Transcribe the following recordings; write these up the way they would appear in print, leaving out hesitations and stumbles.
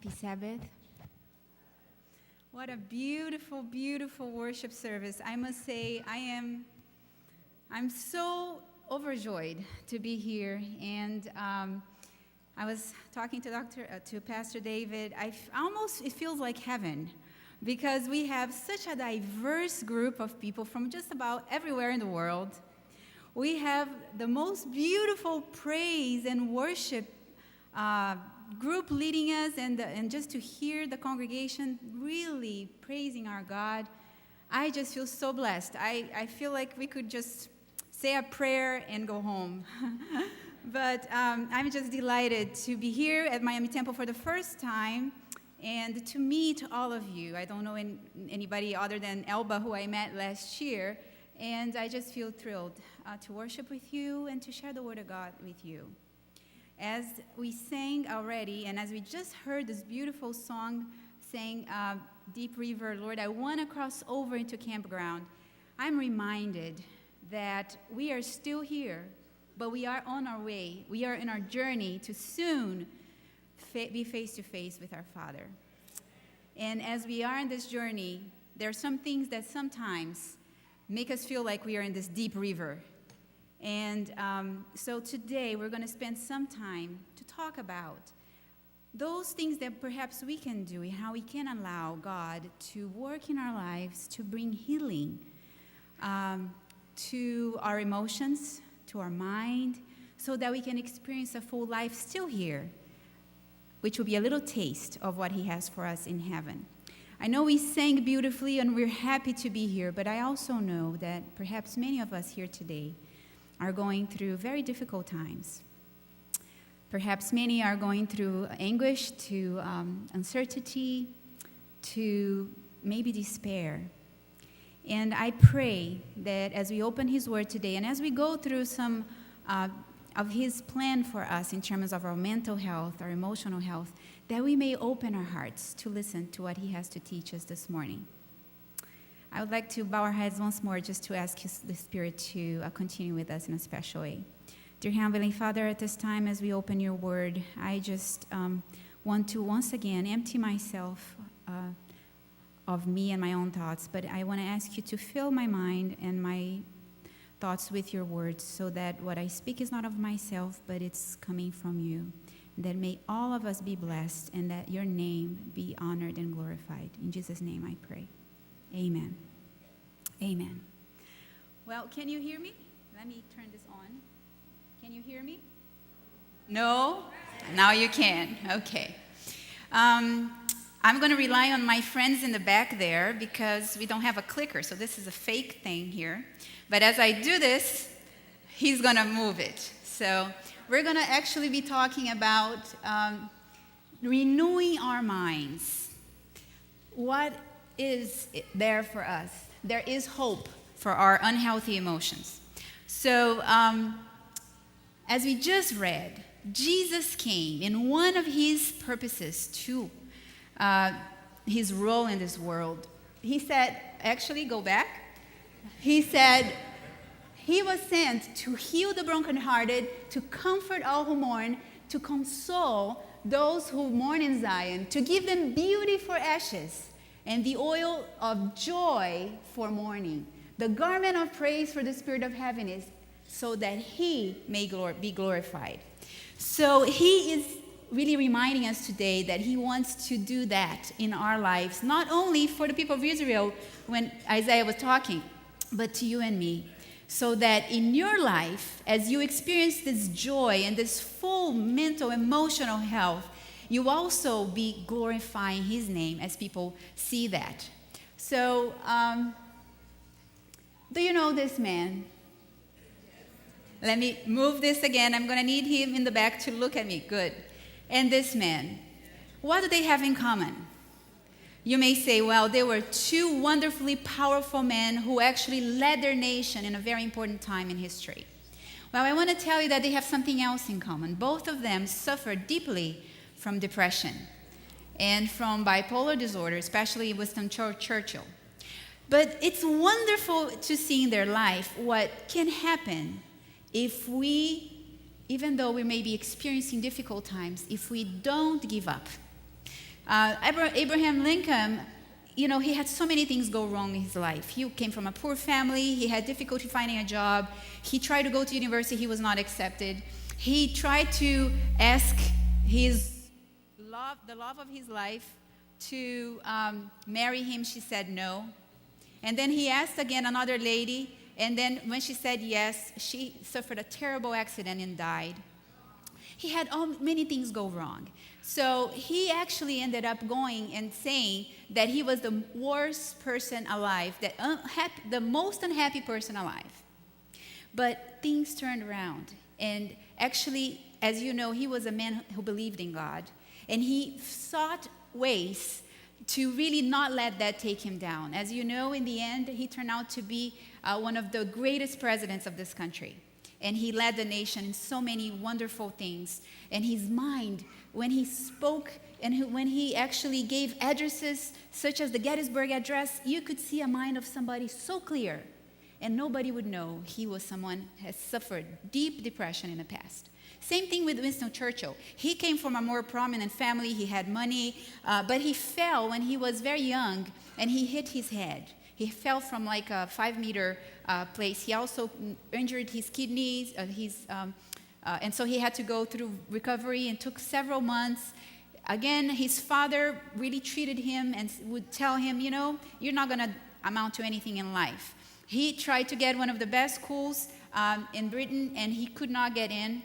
Happy Sabbath. What a beautiful, beautiful worship service. I must say, I'm so overjoyed to be here. And I was talking to Pastor David. It feels like heaven, because we have such a diverse group of people from just about everywhere in the world. We have the most beautiful praise and worship group leading us, and just to hear the congregation really praising our God, I just feel so blessed. I feel like we could just say a prayer and go home. But I'm just delighted to be here at Miami Temple for the first time and to meet all of you. I don't know anybody other than Elba, who I met last year, and I just feel thrilled to worship with you and to share the Word of God with you. As we sang already, and as we just heard this beautiful song saying, Deep River, Lord, I want to cross over into campground, I'm reminded that we are still here, but we are on our way. We are in our journey to soon be face to face with our Father. And as we are in this journey, there are some things that sometimes make us feel like we are in this deep river. And so today we're going to spend some time to talk about those things that perhaps we can do and how we can allow God to work in our lives to bring healing to our emotions, to our mind, so that we can experience a full life still here, which will be a little taste of what He has for us in heaven. I know we sang beautifully and we're happy to be here, but I also know that perhaps many of us here today are going through very difficult times. Perhaps many are going through anguish, to uncertainty, to maybe despair. And I pray that as we open His Word today, and as we go through some of His plan for us in terms of our mental health, our emotional health, that we may open our hearts to listen to what He has to teach us this morning. I would like to bow our heads once more just to ask the Spirit to continue with us in a special way. Dear Heavenly Father, at this time as we open your word, I just want to once again empty myself of me and my own thoughts, but I want to ask you to fill my mind and my thoughts with your words so that what I speak is not of myself, but it's coming from you. That may all of us be blessed and that your name be honored and glorified. In Jesus' name I pray. Amen. Amen. Well, can you hear me? Let me turn this on. Can you hear me? No? Now you can. Okay. I'm going to rely on my friends in the back there because we don't have a clicker, so this is a fake thing here. But as I do this, he's going to move it. So we're going to actually be talking about renewing our minds. What is there for us? There is hope for our unhealthy emotions. So, as we just read, Jesus came in one of His purposes to His role in this world. He said, actually, go back. He said, He was sent to heal the brokenhearted, to comfort all who mourn, to console those who mourn in Zion, to give them beauty for ashes, and the oil of joy for mourning, the garment of praise for the spirit of heaviness, so that He may be glorified. So He is really reminding us today that He wants to do that in our lives, not only for the people of Israel when Isaiah was talking, but to you and me, so that in your life, as you experience this joy and this full mental, emotional health, you also be glorifying His name as people see that. So, do you know this man? Let me move this again. I'm going to need him in the back to look at me. Good. And this man, what do they have in common? You may say, well, they were two wonderfully powerful men who actually led their nation in a very important time in history. Well, I want to tell you that they have something else in common. Both of them suffered deeply from depression and from bipolar disorder, especially Winston Churchill. But it's wonderful to see in their life what can happen if we, even though we may be experiencing difficult times, if we don't give up. Abraham Lincoln, he had so many things go wrong in his life. He came from a poor family. He had difficulty finding a job. He tried to go to university. He was not accepted. He tried to ask the love of his life to marry him. She said no. And then he asked again another lady. And then when she said yes, she suffered a terrible accident and died. He had many things go wrong. So he actually ended up going and saying that he was the worst person alive, the most unhappy person alive. But things turned around. And actually, as you know, he was a man who believed in God. And he sought ways to really not let that take him down. As you know, in the end, he turned out to be one of the greatest presidents of this country. And he led the nation in so many wonderful things. And his mind, when he spoke and when he actually gave addresses such as the Gettysburg Address, you could see a mind of somebody so clear. And nobody would know he was someone who has suffered deep depression in the past. Same thing with Winston Churchill. He came from a more prominent family. He had money, but he fell when he was very young, and he hit his head. He fell from like a 5-meter place. He also injured his kidneys, and so he had to go through recovery and took several months. Again, his father really treated him and would tell him, you're not going to amount to anything in life. He tried to get one of the best schools in Britain, and he could not get in.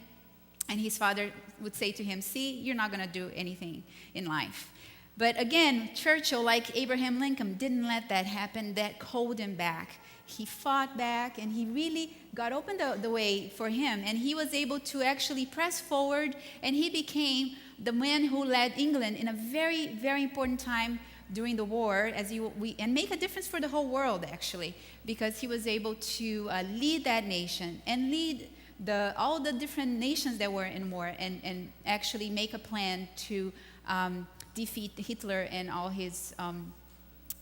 And his father would say to him, see, you're not going to do anything in life. But again, Churchill, like Abraham Lincoln, didn't let that happen. That held him back. He fought back, and he really God opened the way for him. And he was able to actually press forward, and he became the man who led England in a very, very important time during the war, and make a difference for the whole world, actually, because he was able to lead that nation and lead all the different nations that were in war, and actually make a plan to defeat Hitler and all his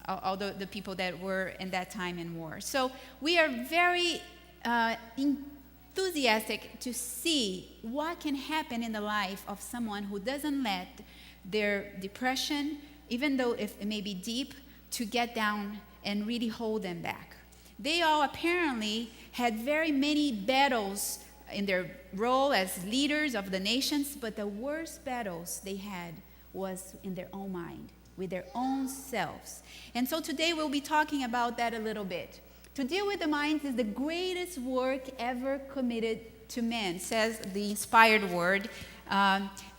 all the people that were in that time in war. So we are very enthusiastic to see what can happen in the life of someone who doesn't let their depression, even though if it may be deep, to get down and really hold them back. They all apparently had very many battles in their role as leaders of the nations, but the worst battles they had was in their own mind, with their own selves. And so today we'll be talking about that a little bit. To deal with the mind is the greatest work ever committed to man, says the inspired word.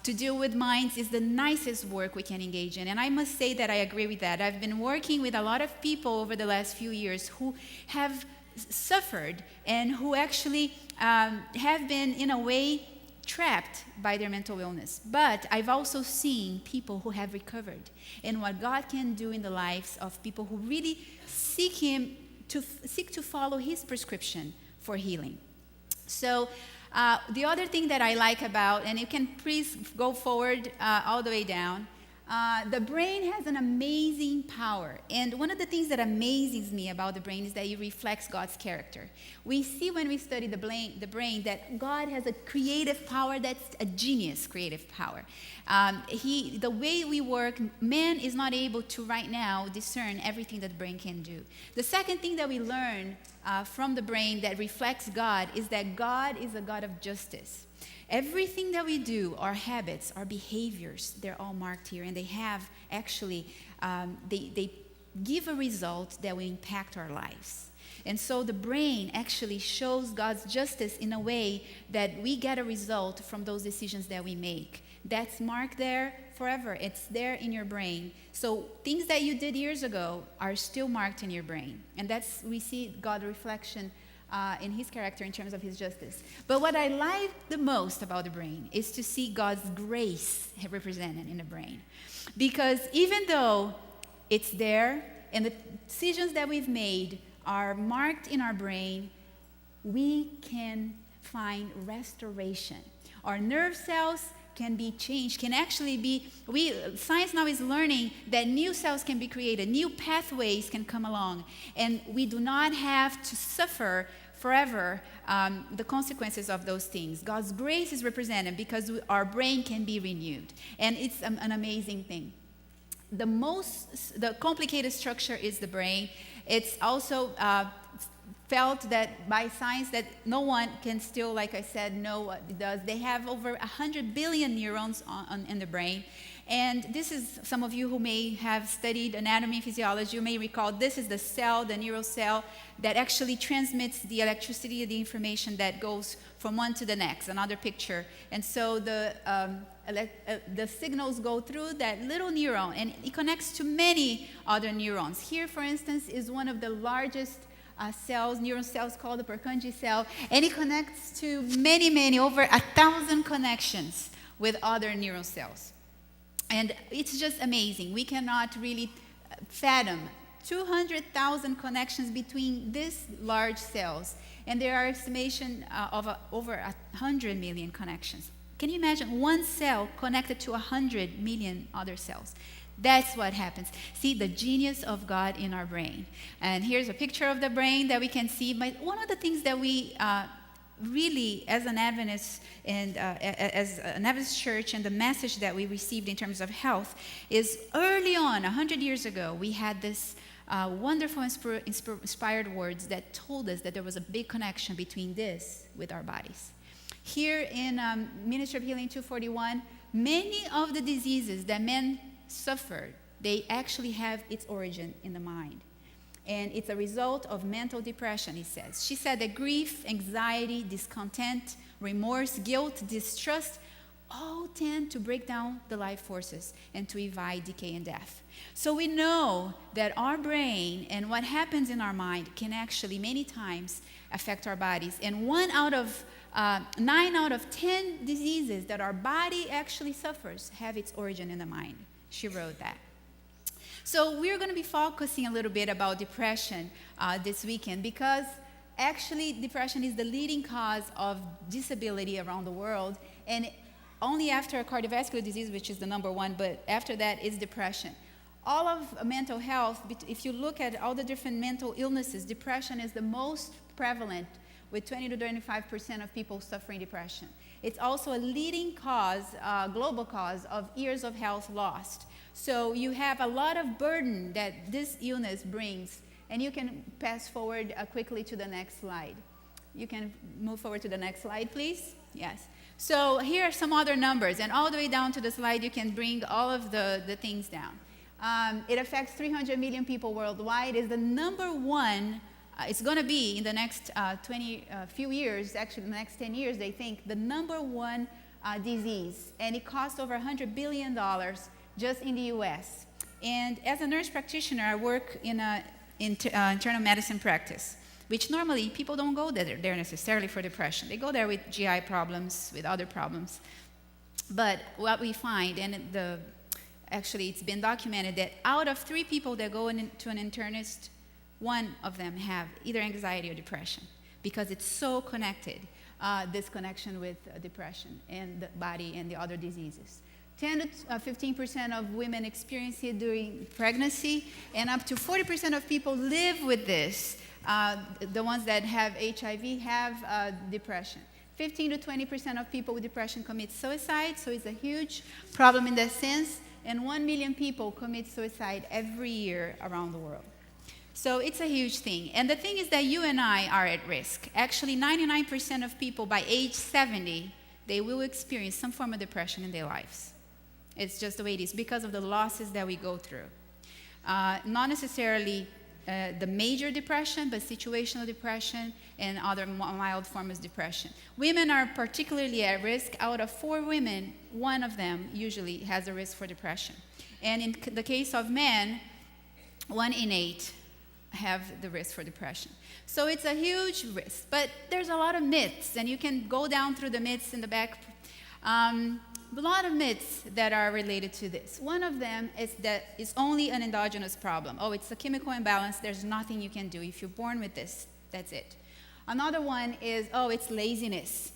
To deal with minds is the nicest work we can engage in. And I must say that I agree with that. I've been working with a lot of people over the last few years who have suffered and who actually have been, in a way, trapped by their mental illness. But I've also seen people who have recovered, and what God can do in the lives of people who really seek to follow His prescription for healing. So the other thing that I like about, and you can please go forward all the way down, the brain has an amazing power. And one of the things that amazes me about the brain is that it reflects God's character. We see when we study the brain that God has a creative power that's a genius creative power. The way we work, man is not able to right now discern everything that the brain can do. The second thing that we learn from the brain that reflects God is that God is a God of justice. Everything that we do, our habits, our behaviors, they're all marked here, and they have actually, they give a result that will impact our lives. And so the brain actually shows God's justice in a way that we get a result from those decisions that we make. That's marked there forever. It's there in your brain. So things that you did years ago are still marked in your brain. And we see God's reflection in His character in terms of His justice. But what I like the most about the brain is to see God's grace represented in the brain. Because even though it's there and the decisions that we've made are marked in our brain, we can find restoration. Our nerve cells can be changed, can actually be, science now is learning that new cells can be created, new pathways can come along, and we do not have to suffer forever the consequences of those things. God's grace is represented because our brain can be renewed, and it's an amazing thing. the complicated structure is the brain. It's also felt that by science that no one can still, like I said, know what it does. They have over 100 billion neurons in the brain. And this is, some of you who may have studied anatomy and physiology, you may recall this is the cell, the neural cell, that actually transmits the electricity, the information that goes from one to the next, another picture. And so the signals go through that little neuron, and it connects to many other neurons. Here, for instance, is one of the largest neuron cells called the Purkinje cell, and it connects to many, over 1,000 connections with other neuron cells. And it's just amazing. We cannot really fathom 200,000 connections between these large cells. And there are estimation of over 100 million connections. Can you imagine one cell connected to 100 million other cells? That's what happens. See the genius of God in our brain. And here's a picture of the brain that we can see. But one of the things that we really, as an Adventist and as an Adventist church, and the message that we received in terms of health is early on, 100 years ago, we had this wonderful inspired words that told us that there was a big connection between this with our bodies. Here in Ministry of Healing 241, many of the diseases that men suffered, they actually have its origin in the mind. And it's a result of mental depression, he says. She said that grief, anxiety, discontent, remorse, guilt, distrust, all tend to break down the life forces and to invite decay and death. So we know that our brain and what happens in our mind can actually many times affect our bodies. And 9 out of 10 diseases that our body actually suffers have its origin in the mind. She wrote that. So we're going to be focusing a little bit about depression this weekend, because actually depression is the leading cause of disability around the world, and only after cardiovascular disease, which is the number one, but after that is depression. All of mental health, if you look at all the different mental illnesses, depression is the most prevalent, with 20 to 25% of people suffering depression. It's also a leading cause, global cause of years of health lost. So you have a lot of burden that this illness brings. And you can pass forward quickly to the next slide. You can move forward to the next slide, please. Yes. So here are some other numbers. And all the way down to the slide, you can bring all of the things down. It affects 300 million people worldwide. It's the number one. It's going to be in the next few years, actually the next 10 years, they think, the number one disease. And it costs over $100 billion just in the U.S. And as a nurse practitioner, I work in internal medicine practice, which normally people don't go there necessarily for depression. They go there with GI problems, with other problems. But what we find, and actually it's been documented, that out of 3 people that go to an internist, 1 of them have either anxiety or depression, because it's so connected, this connection with depression and the body and the other diseases. 10 to 15% of women experience it during pregnancy, and up to 40% of people live with this. The ones that have HIV have depression. 15 to 20% of people with depression commit suicide, so it's a huge problem in that sense, and 1 million people commit suicide every year around the world. So it's a huge thing. And the thing is that you and I are at risk. Actually, 99% of people by age 70, they will experience some form of depression in their lives. It's just the way it is, because of the losses that we go through. Not necessarily the major depression, but situational depression and other mild forms of depression. Women are particularly at risk. Out of 4 women, 1 of them usually has a risk for depression. And in the case of men, 1 in 8 have the risk for depression. So it's a huge risk. But there's a lot of myths, and you can go down through the myths in the back. A lot of myths that are related to this. One of them is that it's only an endogenous problem. Oh, it's a chemical imbalance. There's nothing you can do. If you're born with this, that's it. Another one is, oh, it's laziness.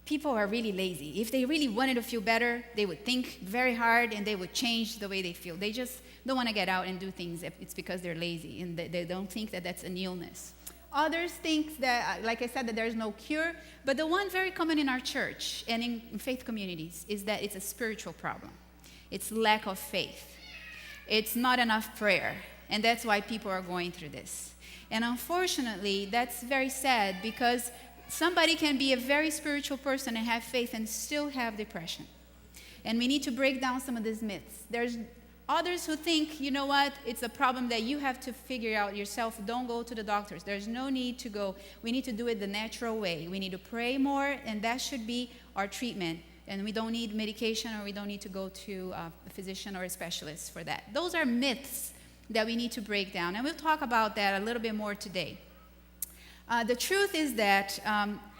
People are really lazy. If they really wanted to feel better, they would think very hard and they would change the way they feel. They just don't want to get out and do things if it's because they're lazy, and they don't think that that's an illness. Others think that, like I said, that there's no cure. But the one very common in our church and in faith communities is that it's a spiritual problem. It's lack of faith. It's not enough prayer. And that's why people are going through this. And unfortunately, that's very sad because somebody can be a very spiritual person and have faith and still have depression. And we need to break down some of these myths. There's others who think, you know what, it's a problem that you have to figure out yourself. Don't go to the doctors. There's no need to go. We need to do it the natural way. We need to pray more, and that should be our treatment. And we don't need medication, or we don't need to go to a physician or a specialist for that. Those are myths that we need to break down. And we'll talk about that a little bit more today. The truth is that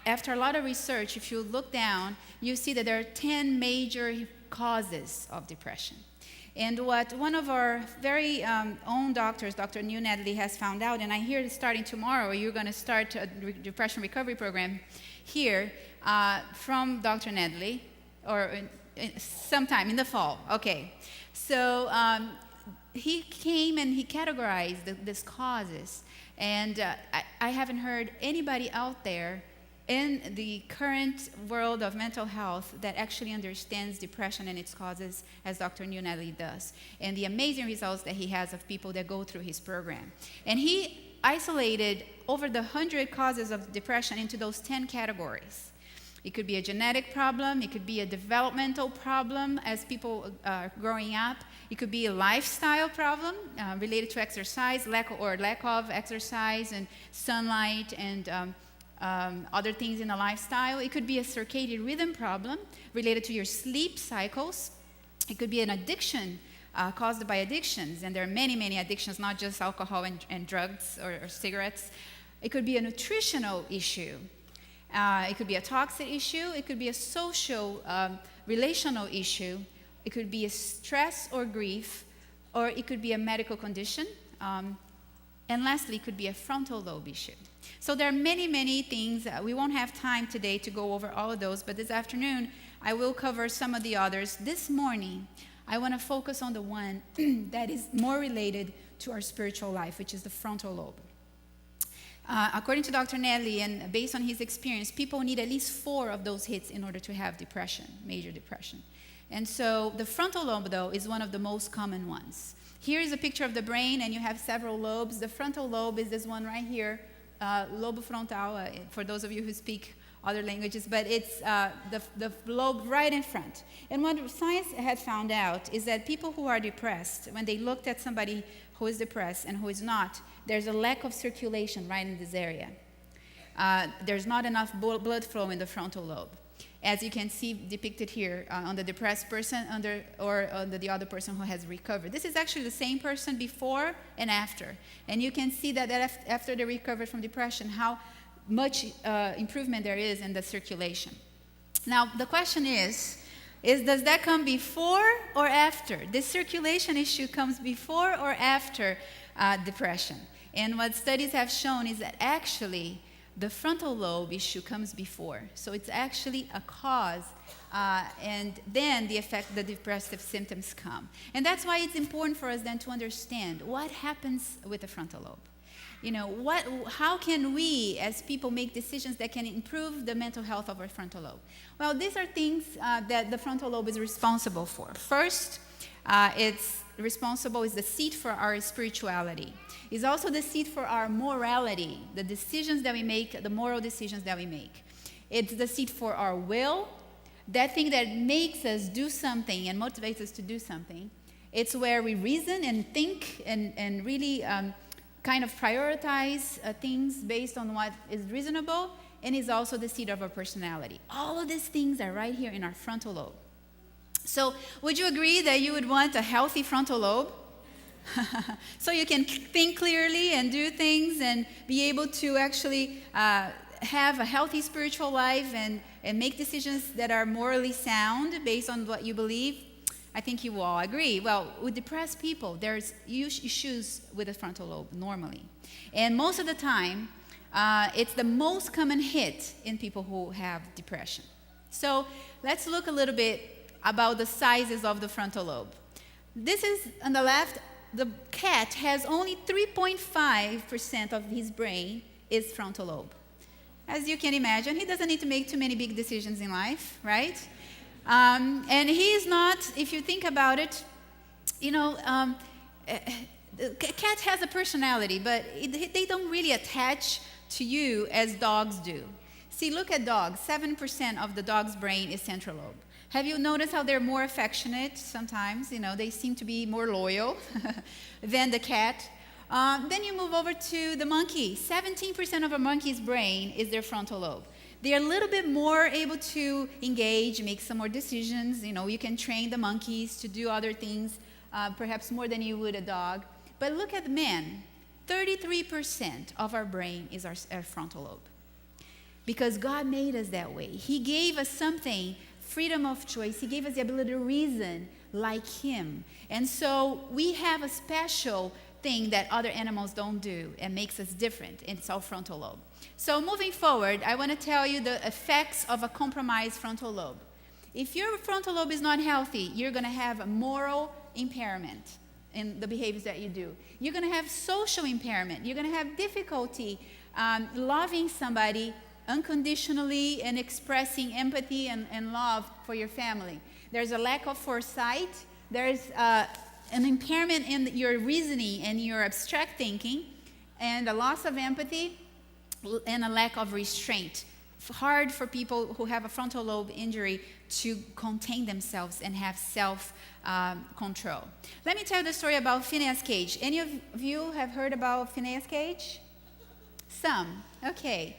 after a lot of research, if you look down, you see that there are 10 major causes of depression. And what one of our very own doctors, Dr. New Natalie, has found out, and I hear starting tomorrow, you're going to start a depression recovery program here from Dr. Natalie, or sometime in the fall. Okay. So he came and he categorized these causes. And I haven't heard anybody out there in the current world of mental health that actually understands depression and its causes as Dr. New Natalie does, and the amazing results that he has of people that go through his program. And he isolated over 100 causes of depression into those 10 categories. It could be a genetic problem. It could be a developmental problem as people are growing up. It could be a lifestyle problem related to exercise, lack of exercise and sunlight and other things in the lifestyle. It could be a circadian rhythm problem related to your sleep cycles. It could be an addiction caused by addictions, and there are many, many addictions, not just alcohol and drugs or cigarettes. It could be a nutritional issue. It could be a toxic issue. It could be a social, relational issue. It could be a stress or grief, or it could be a medical condition. And lastly, it could be a frontal lobe issue. So there are many, many things. We won't have time today to go over all of those, but this afternoon I will cover some of the others. This morning, I want to focus on the one that is more related to our spiritual life, which is the frontal lobe. According to Dr. Natalie, and based on his experience, people need at least 4 of those hits in order to have depression, major depression. And so the frontal lobe, though, is one of the most common ones. Here is a picture of the brain, and you have several lobes. The frontal lobe is this one right here, lobe frontal, for those of you who speak other languages, but it's the lobe right in front. And what science has found out is that people who are depressed, when they looked at somebody who is depressed and who is not, there's a lack of circulation right in this area. There's not enough blood flow in the frontal lobe, as you can see depicted here on the depressed person under the other person who has recovered. This is actually the same person before and after. And you can see that after they recovered from depression, how much improvement there is in the circulation. Now, the question is does that come before or after? This circulation issue comes before or after depression? And what studies have shown is that actually the frontal lobe issue comes before. So it's actually a cause, and then the depressive symptoms come. And that's why it's important for us then to understand what happens with the frontal lobe. You know, how can we as people make decisions that can improve the mental health of our frontal lobe? Well, these are things that the frontal lobe is responsible for. First, it's the seat for our spirituality. It's also the seat for our morality, the decisions that we make, the moral decisions that we make. It's the seat for our will, that thing that makes us do something and motivates us to do something. It's where we reason and think and really kind of prioritize things based on what is reasonable, and is also the seat of our personality. All of these things are right here in our frontal lobe. So would you agree that you would want a healthy frontal lobe? So you can think clearly and do things and be able to actually have a healthy spiritual life and make decisions that are morally sound based on what you believe? I think you will all agree. Well, with depressed people, there's issues with the frontal lobe normally. And most of the time, it's the most common hit in people who have depression. So let's look a little bit about the sizes of the frontal lobe. This is on the left. The cat has only 3.5% of his brain is frontal lobe. As you can imagine, he doesn't need to make too many big decisions in life, right? And he is not, if you think about it, cat has a personality, but they don't really attach to you as dogs do. See, look at dogs. 7% of the dog's brain is central lobe. Have you noticed how they're more affectionate sometimes? They seem to be more loyal than the cat. Then you move over to the monkey. 17% of a monkey's brain is their frontal lobe. They're a little bit more able to engage, make some more decisions. You can train the monkeys to do other things, perhaps more than you would a dog. But look at men. 33% of our brain is our frontal lobe. Because God made us that way. He gave us something, freedom of choice. He gave us the ability to reason like Him. And so we have a special thing that other animals don't do and makes us different. It's our frontal lobe. So moving forward, I want to tell you the effects of a compromised frontal lobe. If your frontal lobe is not healthy, you're going to have a moral impairment in the behaviors that you do. You're going to have social impairment. You're going to have difficulty loving somebody unconditionally and expressing empathy and love for your family. There's a lack of foresight. There's an impairment in your reasoning and your abstract thinking, and a loss of empathy, and a lack of restraint. Hard for people who have a frontal lobe injury to contain themselves and have self-control. Let me tell you the story about Phineas Cage. Any of you have heard about Phineas Cage? Some. Okay.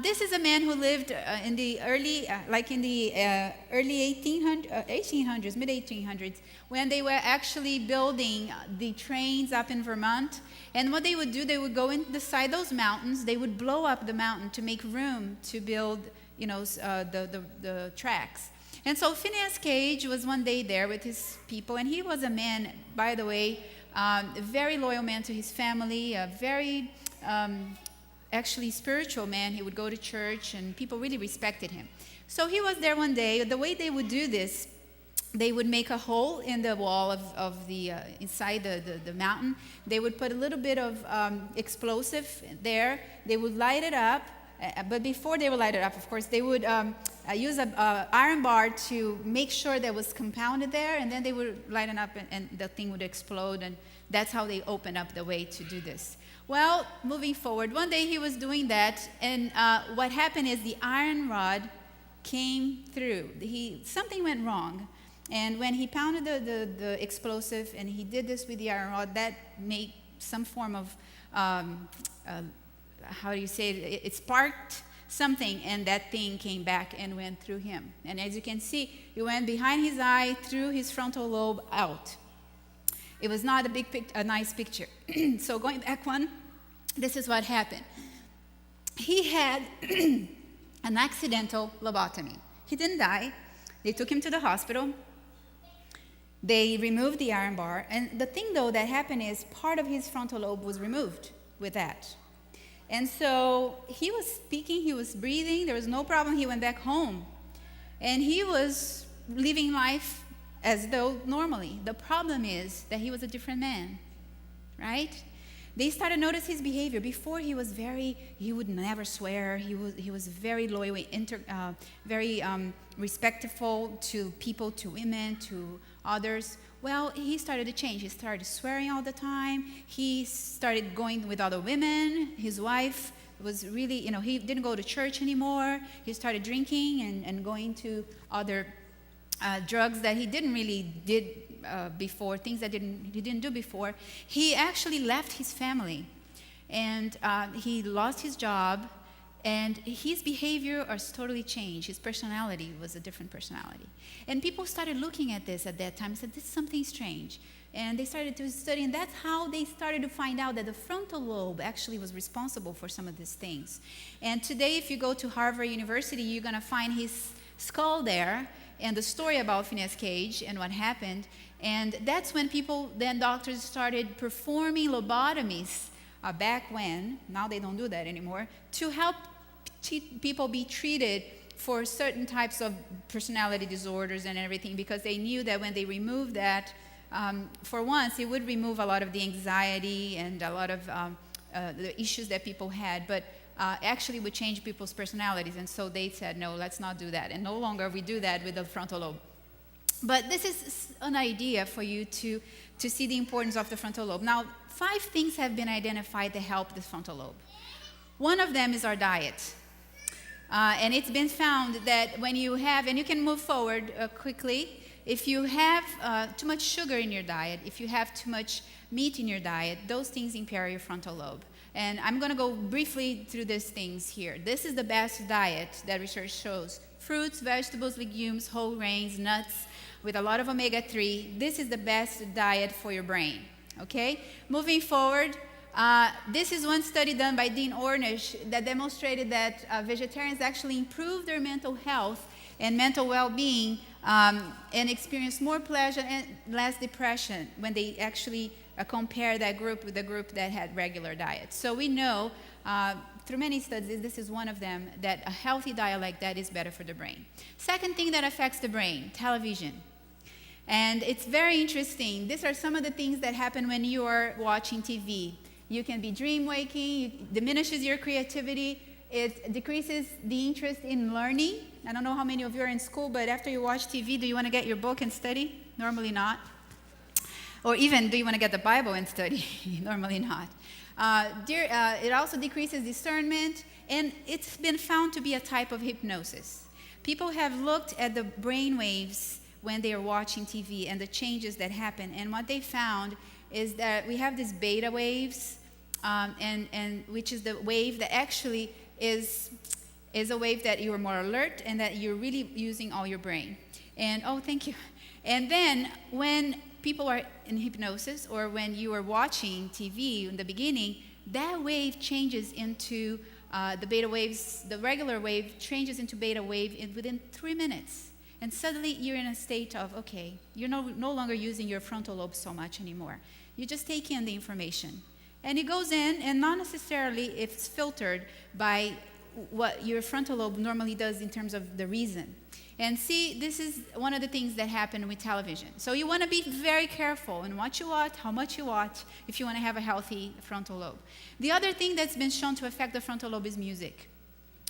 This is a man who lived in the early 1800s, mid-1800s, when they were actually building the trains up in Vermont. And what they would do, they would go inside those mountains. They would blow up the mountain to make room to build, the tracks. And so Phineas Cage was one day there with his people, and he was a man, by the way, a very loyal man to his family, a very actually spiritual man. He would go to church, and people really respected him. So he was there one day. The way they would do this, they would make a hole in the wall of the inside the mountain. They would put a little bit of explosive there. They would light it up. But before they would light it up, of course, they would use an iron bar to make sure that was compounded there, and then they would light it up, and the thing would explode, and that's how they opened up the way to do this. Well, moving forward, one day he was doing that, and what happened is the iron rod came through. Something went wrong, and when he pounded the explosive, and he did this with the iron rod, that made some form of how do you say it? It sparked something, and that thing came back and went through him. And as you can see, it went behind his eye, through his frontal lobe, out. It was not a nice picture. So going back one, this is what happened. He had an accidental lobotomy. He didn't die. They took him to the hospital. They removed the iron bar. And the thing, though, that happened is part of his frontal lobe was removed with that. And so he was speaking, he was breathing, there was no problem. He went back home. And he was living life as though normally. The problem is that he was a different man, right? They started to notice his behavior. Before he would never swear. He was very loyal, very respectful to people, to women, to others. Well, he started to change. He started swearing all the time. He started going with other women. His wife was really, he didn't go to church anymore. He started drinking and going to other drugs that he didn't really did before, things that he didn't do before. He actually left his family, and he lost his job, and his behavior was totally changed. His personality was a different personality. And people started looking at this at that time and said, this is something strange. And they started to study, and that's how they started to find out that the frontal lobe actually was responsible for some of these things. And today, if you go to Harvard University, you're going to find his skull there, and the story about Phineas Cage and what happened. And that's when doctors started performing lobotomies back when, now they don't do that anymore, to help people be treated for certain types of personality disorders and everything, because they knew that when they removed that, for once, it would remove a lot of the anxiety and a lot of the issues that people had, but actually would change people's personalities. And so they said, no, let's not do that. And no longer we do that with the frontal lobe. But this is an idea for you to see the importance of the frontal lobe. Now, 5 things have been identified to help the frontal lobe. One of them is our diet. And it's been found that when you have, and you can move forward quickly, if you have too much sugar in your diet, if you have too much meat in your diet, those things impair your frontal lobe. And I'm going to go briefly through these things here. This is the best diet that research shows. Fruits, vegetables, legumes, whole grains, nuts, with a lot of omega-3. This is the best diet for your brain, okay? Moving forward, this is one study done by Dean Ornish that demonstrated that vegetarians actually improve their mental health and mental well-being and experience more pleasure and less depression when they actually compare that group with the group that had regular diets. So we know through many studies, this is one of them, that a healthy diet like that is better for the brain. Second thing that affects the brain, television. And it's very interesting. These are some of the things that happen when you are watching TV. You can be dream waking, it diminishes your creativity, it decreases the interest in learning. I don't know how many of you are in school, but after you watch TV, do you want to get your book and study? Normally not. Or even, do you want to get the Bible and study? Normally not. It also decreases discernment, and it's been found to be a type of hypnosis. People have looked at the brain waves when they are watching TV and the changes that happen, and what they found is that we have these beta waves, and which is the wave that actually is a wave that you are more alert and that you're really using all your brain. And, oh, thank you. And then when people are in hypnosis or when you are watching TV in the beginning, that wave changes into the beta waves, the regular wave changes into beta wave within 3 minutes. And suddenly you're in a state of, okay, you're no longer using your frontal lobe so much anymore. You just take in the information. And it goes in, and not necessarily it's filtered by what your frontal lobe normally does in terms of the reason. And see, this is one of the things that happen with television. So you want to be very careful in what you watch, how much you watch, if you want to have a healthy frontal lobe. The other thing that's been shown to affect the frontal lobe is music.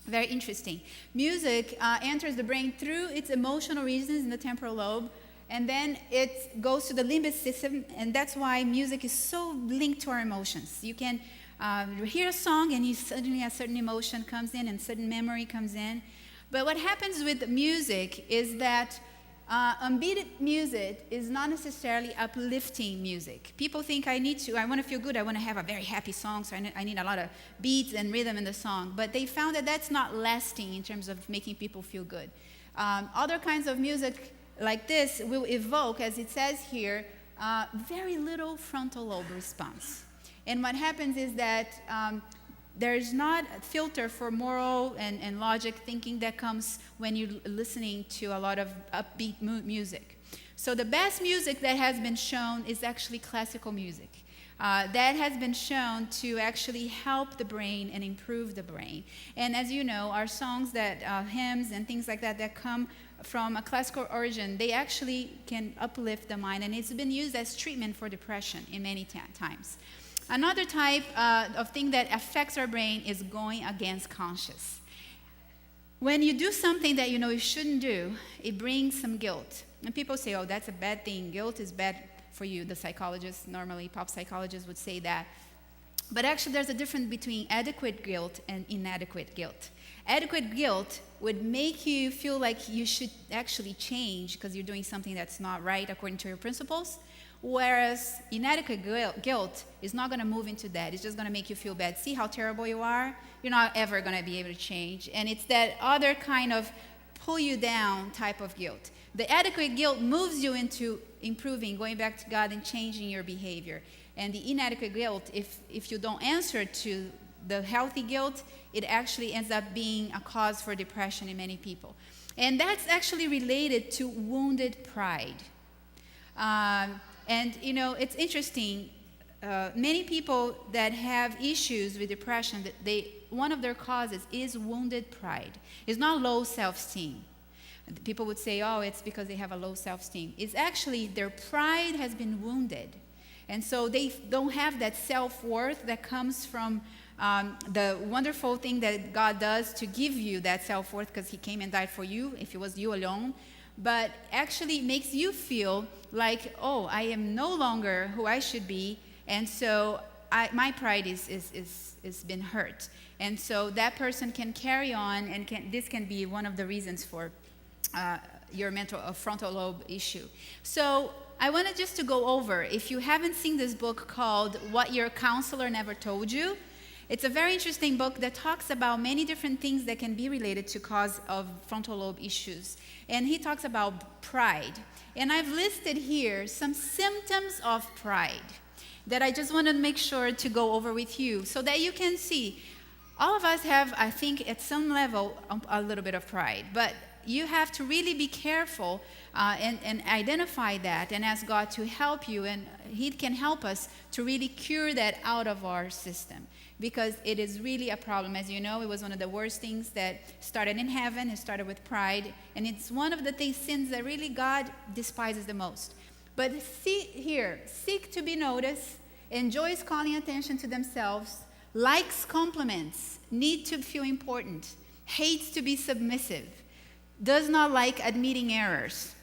Very interesting. Music enters the brain through its emotional regions in the temporal lobe, and then it goes to the limbic system, and that's why music is so linked to our emotions. You can hear a song, and suddenly a certain emotion comes in, and sudden memory comes in. But what happens with music is that unbeaten music is not necessarily uplifting music. People think I want to feel good, I want to have a very happy song, so I need a lot of beats and rhythm in the song. But they found that that's not lasting in terms of making people feel good. Other kinds of music like this will evoke, as it says here, very little frontal lobe response. And what happens is that there's not a filter for moral and logic thinking that comes when you're listening to a lot of upbeat music. So the best music that has been shown is actually classical music. That has been shown to actually help the brain and improve the brain. And as you know, our songs that hymns and things like that come from a classical origin, they actually can uplift the mind, and it's been used as treatment for depression in many times. Another type of thing that affects our brain is going against conscience. When you do something that you know you shouldn't do, it brings some guilt. And people say, oh, that's a bad thing. Guilt is bad for you. The psychologists, normally pop psychologists would say that. But actually there's a difference between adequate guilt and inadequate guilt. Adequate guilt would make you feel like you should actually change because you're doing something that's not right according to your principles. Whereas inadequate guilt is not going to move into that. It's just going to make you feel bad. See how terrible you are? You're not ever going to be able to change. And it's that other kind of pull you down type of guilt. The adequate guilt moves you into improving, going back to God and changing your behavior. And the inadequate guilt, if you don't answer to the healthy guilt, it actually ends up being a cause for depression in many people. And that's actually related to wounded pride. And, you know, it's interesting. Many people that have issues with depression, one of their causes is wounded pride. It's not low self-esteem. People would say, oh, it's because they have a low self-esteem. It's actually their pride has been wounded. And so they don't have that self-worth that comes from the wonderful thing that God does to give you that self-worth because he came and died for you if it was you alone. but actually makes you feel like, oh, I am no longer who I should be, and so my pride is been hurt. And so that person can carry on, and this can be one of the reasons for your frontal lobe issue. So I wanted just to go over, if you haven't seen this book called What Your Counselor Never Told You, it's a very interesting book that talks about many different things that can be related to cause of frontal lobe issues. And he talks about pride. And I've listed here some symptoms of pride that I just want to make sure to go over with you so that you can see. All of us have, I think, at some level, a little bit of pride. But you have to really be careful and identify that and ask God to help you. And He can help us to really cure that out of our system, because it is really a problem. As you know, it was one of the worst things that started in heaven. It started with pride. And it's one of the sins that really God despises the most. But see here, seek to be noticed, enjoys calling attention to themselves, likes compliments, need to feel important, hates to be submissive, does not like admitting errors,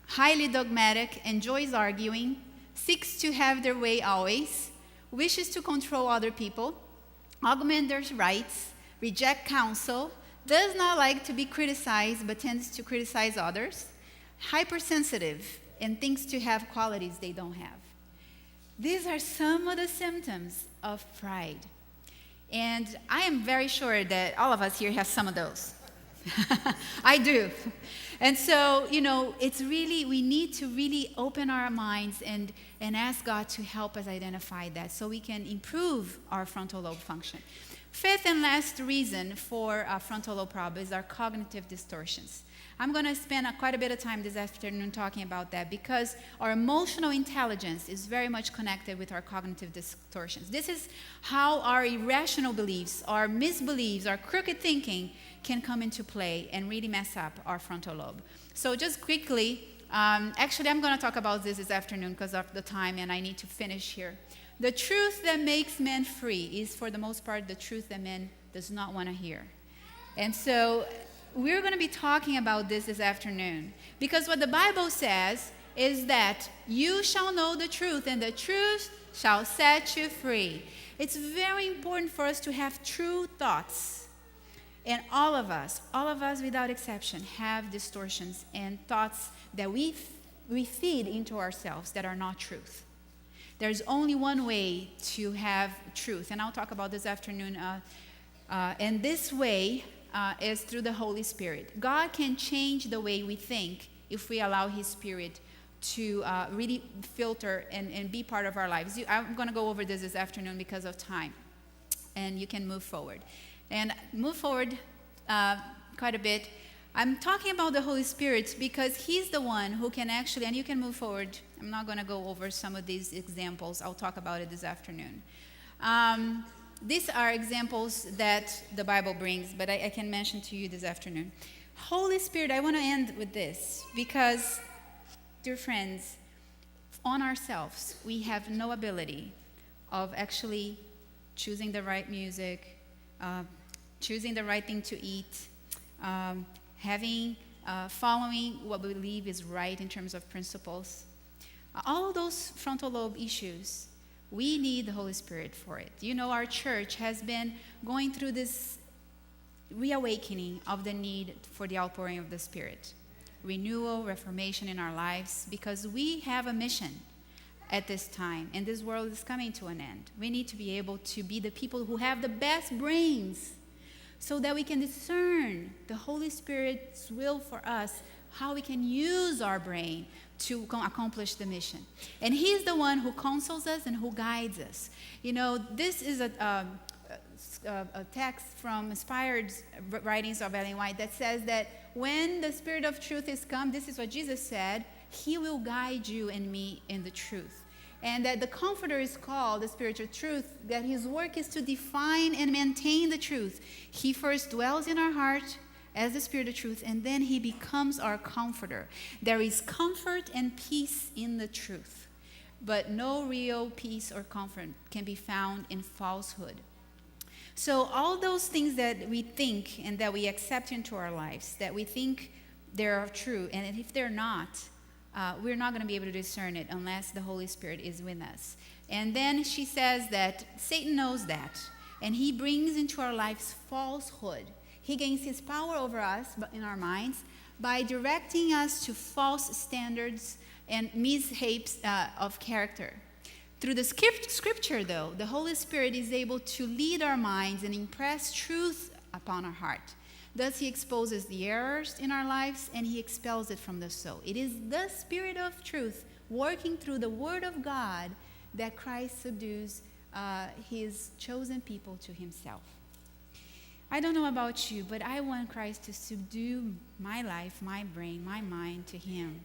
highly dogmatic, enjoys arguing, seeks to have their way always, wishes to control other people, augment their rights, reject counsel, does not like to be criticized but tends to criticize others, hypersensitive, and thinks to have qualities they don't have. These are some of the symptoms of pride. And I am very sure that all of us here have some of those. I do. And so, it's really, we need to really open our minds and ask God to help us identify that so we can improve our frontal lobe function. Fifth and last reason for frontal lobe problem is our cognitive distortions. I'm going to spend quite a bit of time this afternoon talking about that, because our emotional intelligence is very much connected with our cognitive distortions. This is how our irrational beliefs, our misbeliefs, our crooked thinking can come into play and really mess up our frontal lobe. So just quickly, actually I'm going to talk about this afternoon because of the time, and I need to finish here. The truth that makes men free is, for the most part, the truth that men does not want to hear. And so we're going to be talking about this afternoon, because what the Bible says is that you shall know the truth, and the truth shall set you free. It's very important for us to have true thoughts. And all of us without exception, have distortions and thoughts that we feed into ourselves that are not truth. There's only one way to have truth, and I'll talk about this afternoon. And this way is through the Holy Spirit. God can change the way we think if we allow His Spirit to really filter and be part of our lives. I'm going to go over this afternoon because of time, and you can move forward. And move forward quite a bit. I'm talking about the Holy Spirit because He's the one who can actually, and you can move forward. I'm not going to go over some of these examples. I'll talk about it this afternoon. These are examples that the Bible brings, but I can mention to you this afternoon. Holy Spirit, I want to end with this because, dear friends, on ourselves, we have no ability of actually choosing the right music, choosing the right thing to eat, following what we believe is right in terms of principles. All those frontal lobe issues, we need the Holy Spirit for it. Our church has been going through this reawakening of the need for the outpouring of the Spirit. Renewal, reformation in our lives, because we have a mission at this time, and this world is coming to an end. We need to be able to be the people who have the best brains so that we can discern the Holy Spirit's will for us, how we can use our brain to accomplish the mission. And He's the one who counsels us and who guides us. This is a text from inspired writings of Ellen White that says that when the Spirit of truth is come, this is what Jesus said, He will guide you and me in the truth. And that the Comforter is called the Spirit of truth, that His work is to define and maintain the truth. He first dwells in our heart as the Spirit of truth, and then He becomes our Comforter. There is comfort and peace in the truth, but no real peace or comfort can be found in falsehood. So all those things that we think and that we accept into our lives, that we think they're true. And if they're not, we're not going to be able to discern it unless the Holy Spirit is with us. And then she says that Satan knows that, and he brings into our lives falsehood. He gains his power over us in our minds by directing us to false standards and misshapes of character. Through the scripture, though, the Holy Spirit is able to lead our minds and impress truth upon our heart. Thus, he exposes the errors in our lives and he expels it from the soul. It is the Spirit of truth working through the Word of God that Christ subdues his chosen people to himself. I don't know about you, but I want Christ to subdue my life, my brain, my mind to him.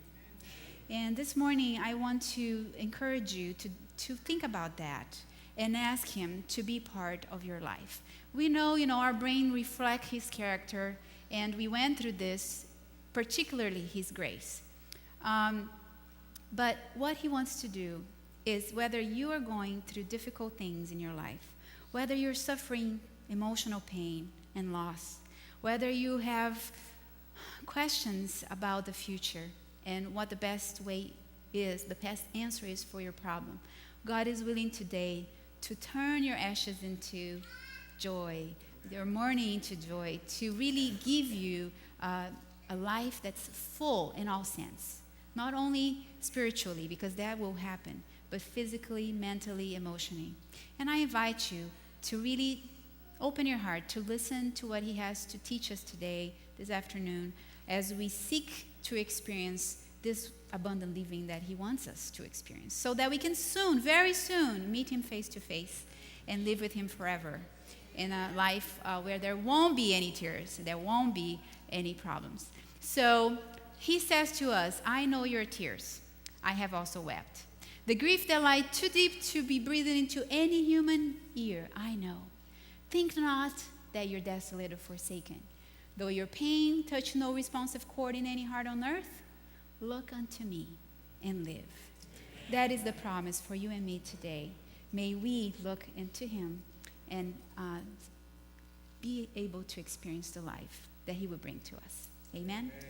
And this morning, I want to encourage you to think about that and ask him to be part of your life. We know, our brain reflects his character, and we went through this, particularly his grace. But what he wants to do is, whether you are going through difficult things in your life, whether you're suffering emotional pain and loss, whether you have questions about the future and what the best way is, the best answer is for your problem, God is willing today to turn your ashes into joy, your mourning into joy, to really give you a life that's full in all sense. Not only spiritually, because that will happen, but physically, mentally, emotionally. And I invite you to really open your heart to listen to what he has to teach us today, this afternoon, as we seek to experience this abundant living that he wants us to experience, so that we can soon, very soon, meet him face to face and live with him forever in a life where there won't be any tears, there won't be any problems. So he says to us, I know your tears. I have also wept. The grief that lies too deep to be breathed into any human ear, I know. Think not that you're desolate or forsaken. Though your pain touch no responsive chord in any heart on earth, look unto me and live. That is the promise for you and me today. May we look into him and be able to experience the life that he will bring to us. Amen? Amen.